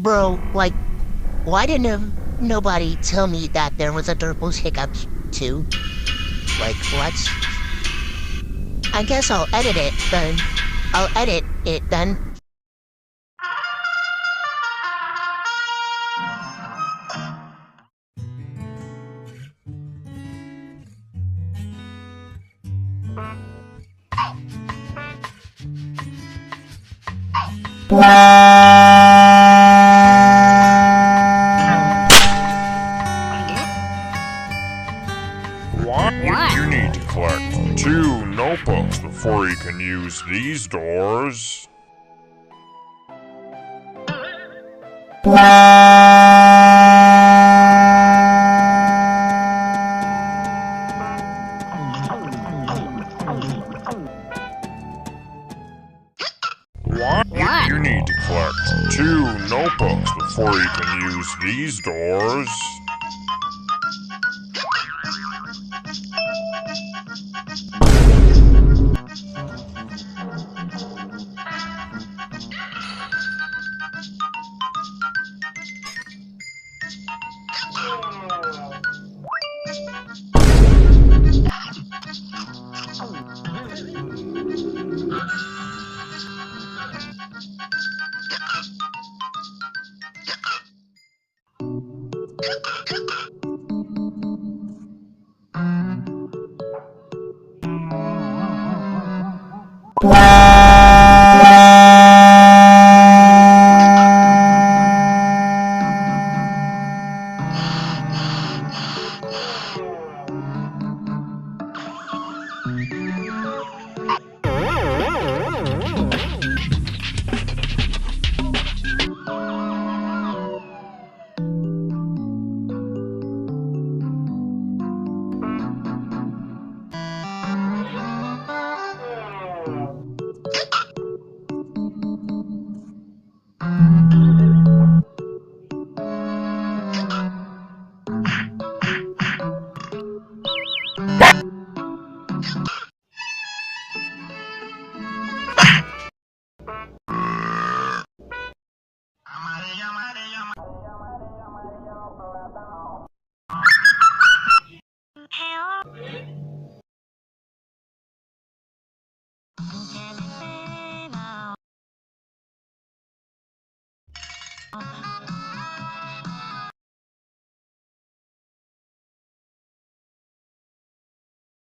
Bro, like, why didn't nobody tell me that there was a Durple's Hiccups too? Like, what? I guess I'll edit it then. I'll edit it then. What? You need to collect 2 notebooks before you can use these doors. What? You need to collect 2 notebooks before you can use these doors.